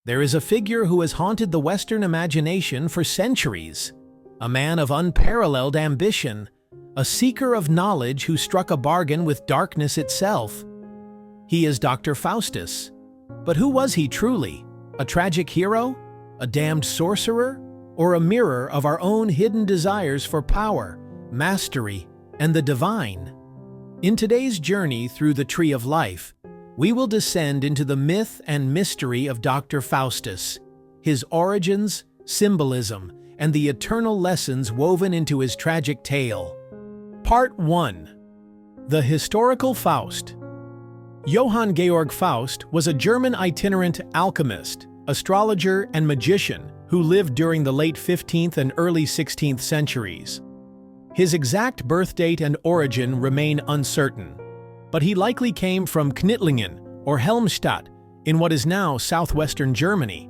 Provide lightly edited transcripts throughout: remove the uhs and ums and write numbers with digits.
there is a figure who has haunted the Western imagination for centuries. A man of unparalleled ambition, a seeker of knowledge who struck a bargain with darkness itself. He is Dr. Faustus. But who was he truly? A tragic hero? A damned sorcerer? Or a mirror of our own hidden desires for power, mastery, and the divine? In today's journey through the Tree of Life, we will descend into the myth and mystery of Dr. Faustus, his origins, symbolism, and the eternal lessons woven into his tragic tale. Part 1. The Historical Faust. Johann Georg Faust was a German itinerant alchemist, astrologer, and magician who lived during the late 15th and early 16th centuries. His exact birth date and origin remain uncertain, but he likely came from Knittlingen or Helmstadt in what is now southwestern Germany.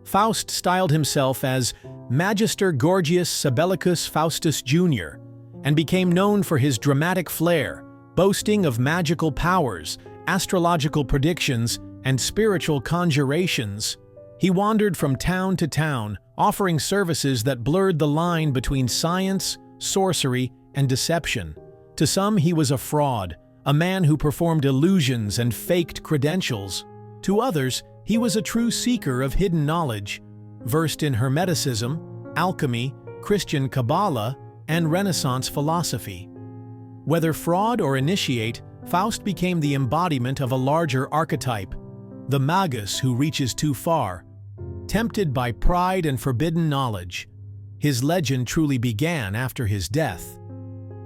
Faust styled himself as Magister Gorgius Sabellicus Faustus Jr. and became known for his dramatic flair, boasting of magical powers, astrological predictions, and spiritual conjurations. He wandered from town to town, offering services that blurred the line between science, sorcery, and deception. To some, he was a fraud, a man who performed illusions and faked credentials. To others, he was a true seeker of hidden knowledge, versed in Hermeticism, alchemy, Christian Kabbalah, and Renaissance philosophy. Whether fraud or initiate, Faust became the embodiment of a larger archetype, the magus who reaches too far. Tempted by pride and forbidden knowledge, his legend truly began after his death.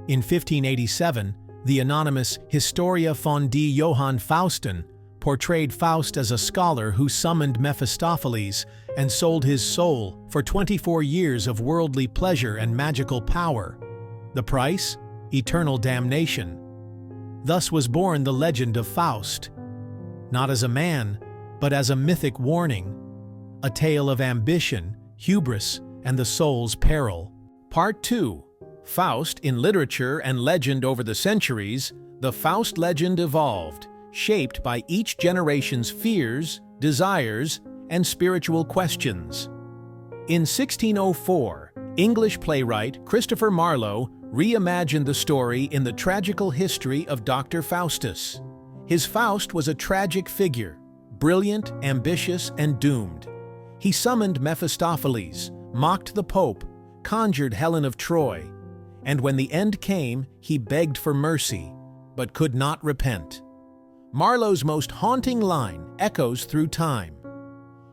In 1587, the anonymous Historia von die Johann Fausten portrayed Faust as a scholar who summoned Mephistopheles and sold his soul for 24 years of worldly pleasure and magical power. The price? Eternal damnation. Thus was born the legend of Faust, not as a man, but as a mythic warning, a tale of ambition, hubris, and the soul's peril. Part 2. Faust in literature and legend. Over the centuries, the Faust legend evolved, shaped by each generation's fears, desires, and spiritual questions. In 1604, English playwright Christopher Marlowe reimagined the story in the tragical history of Dr. Faustus. His Faust was a tragic figure, brilliant, ambitious, and doomed. He summoned Mephistopheles, mocked the Pope, conjured Helen of Troy, and when the end came, he begged for mercy, but could not repent. Marlowe's most haunting line echoes through time.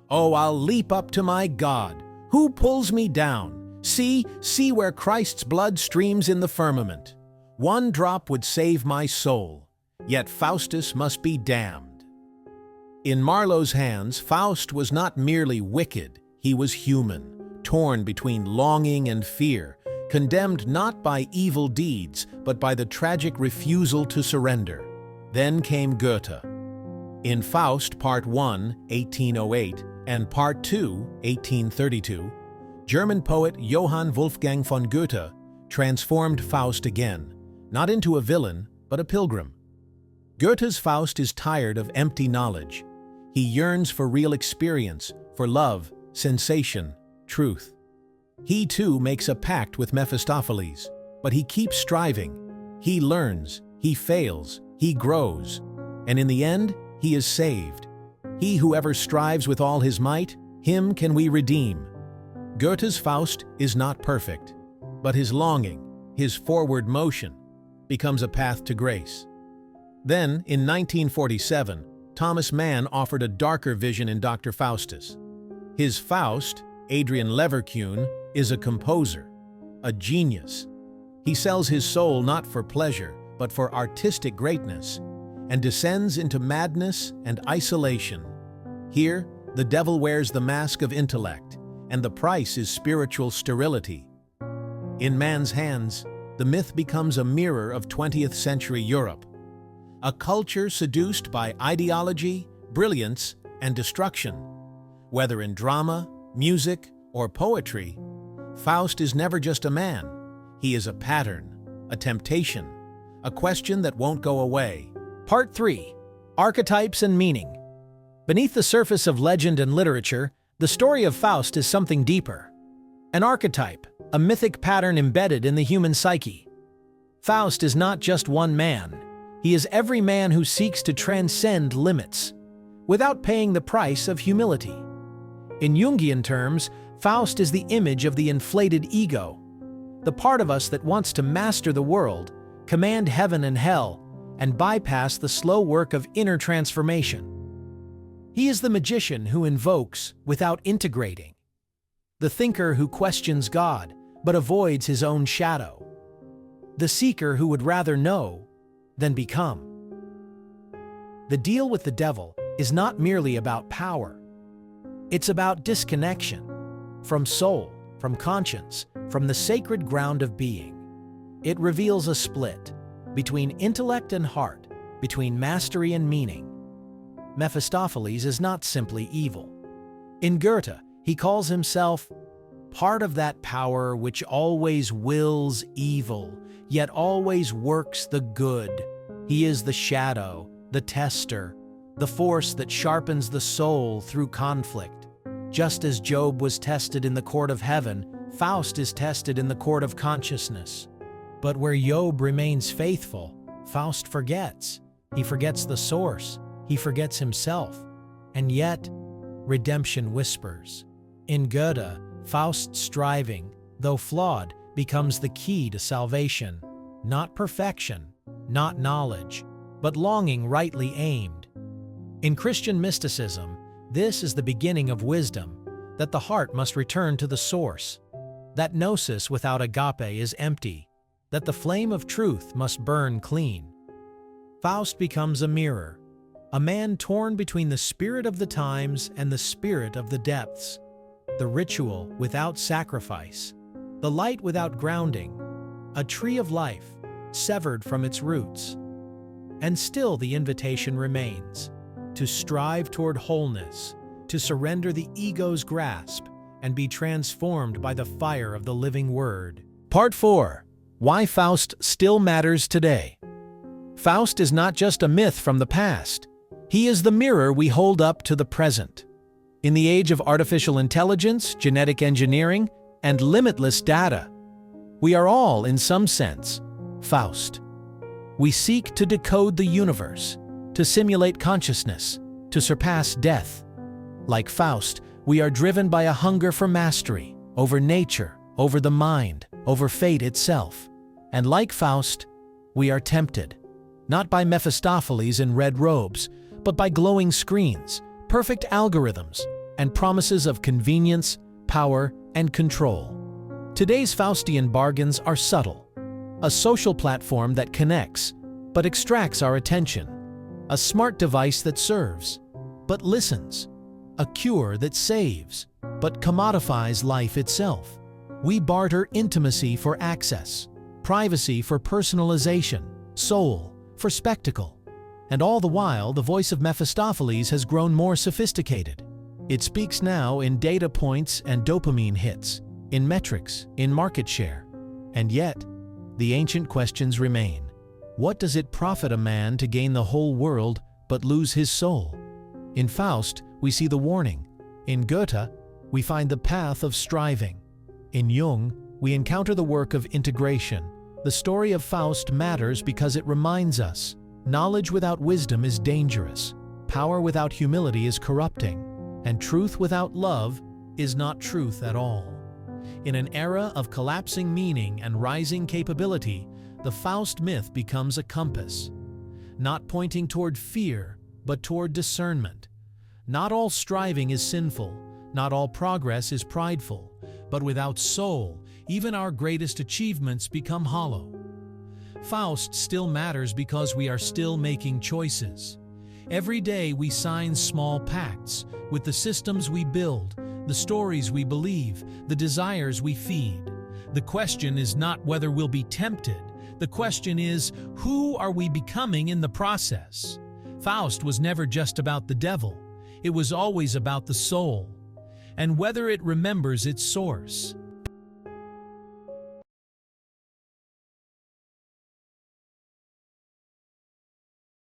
"Oh, I'll leap up to my God. Who pulls me down? See where Christ's blood streams in the firmament. One drop would save my soul, yet Faustus must be damned." In Marlowe's hands, Faust was not merely wicked, he was human, torn between longing and fear, condemned not by evil deeds, but by the tragic refusal to surrender. Then came Goethe. In Faust Part 1, 1808, and Part 2, 1832, German poet Johann Wolfgang von Goethe transformed Faust again, not into a villain, but a pilgrim. Goethe's Faust is tired of empty knowledge. He yearns for real experience, for love, sensation, truth. He too makes a pact with Mephistopheles, but he keeps striving. He learns, he fails, he grows, and in the end, he is saved. He who ever strives with all his might, him can we redeem. Goethe's Faust is not perfect, but his longing, his forward motion, becomes a path to grace. Then, in 1947, Thomas Mann offered a darker vision in Dr. Faustus. His Faust, Adrian Leverkühn, is a composer, a genius. He sells his soul not for pleasure, but for artistic greatness, and descends into madness and isolation. Here, the devil wears the mask of intellect, and the price is spiritual sterility. In Mann's hands, the myth becomes a mirror of 20th century Europe, a culture seduced by ideology, brilliance, and destruction. Whether in drama, music, or poetry, Faust is never just a man. He is a pattern, a temptation, a question that won't go away. Part 3. Archetypes and Meaning. Beneath the surface of legend and literature, the story of Faust is something deeper. An archetype, a mythic pattern embedded in the human psyche. Faust is not just one man. He is every man who seeks to transcend limits, without paying the price of humility. In Jungian terms, Faust is the image of the inflated ego, the part of us that wants to master the world, command heaven and hell, and bypass the slow work of inner transformation. He is the magician who invokes without integrating, the thinker who questions God but avoids his own shadow, the seeker who would rather know than become. The deal with the devil is not merely about power. It's about disconnection from soul, from conscience, from the sacred ground of being. It reveals a split between intellect and heart, between mastery and meaning. Mephistopheles is not simply evil. In Goethe, he calls himself part of that power which always wills evil, yet always works the good. He is the shadow, the tester, the force that sharpens the soul through conflict. Just as Job was tested in the court of heaven, Faust is tested in the court of consciousness. But where Job remains faithful, Faust forgets. He forgets the source. He forgets himself. And yet, redemption whispers. In Goethe, Faust's striving, though flawed, becomes the key to salvation. Not perfection, not knowledge, but longing rightly aimed. In Christian mysticism, this is the beginning of wisdom, that the heart must return to the source, that gnosis without agape is empty, that the flame of truth must burn clean. Faust becomes a mirror, a man torn between the spirit of the times and the spirit of the depths, the ritual without sacrifice, the light without grounding, a tree of life severed from its roots. And still the invitation remains, to strive toward wholeness, to surrender the ego's grasp, and be transformed by the fire of the living word. Part 4. Why Faust still matters today. Faust is not just a myth from the past. He is the mirror we hold up to the present. In the age of artificial intelligence, genetic engineering, and limitless data, we are all, in some sense, Faust. We seek to decode the universe, to simulate consciousness, to surpass death. Like Faust, we are driven by a hunger for mastery, over nature, over the mind, over fate itself. And like Faust, we are tempted, not by Mephistopheles in red robes, but by glowing screens, perfect algorithms, and promises of convenience, power, and control. Today's Faustian bargains are subtle. A social platform that connects, but extracts our attention. A smart device that serves, but listens. A cure that saves, but commodifies life itself. We barter intimacy for access, privacy for personalization, soul for spectacle. And all the while, the voice of Mephistopheles has grown more sophisticated. It speaks now in data points and dopamine hits, in metrics, in market share. And yet, the ancient questions remain. What does it profit a man to gain the whole world but lose his soul? In Faust, we see the warning. In Goethe, we find the path of striving. In Jung, we encounter the work of integration. The story of Faust matters because it reminds us, knowledge without wisdom is dangerous, power without humility is corrupting, and truth without love is not truth at all. In an era of collapsing meaning and rising capability, the Faust myth becomes a compass, not pointing toward fear, but toward discernment. Not all striving is sinful, not all progress is prideful, but without soul, even our greatest achievements become hollow. Faust still matters because we are still making choices. Every day we sign small pacts with the systems we build, the stories we believe, the desires we feed. The question is not whether we'll be tempted. The question is, who are we becoming in the process? Faust was never just about the devil. It was always about the soul, and whether it remembers its source.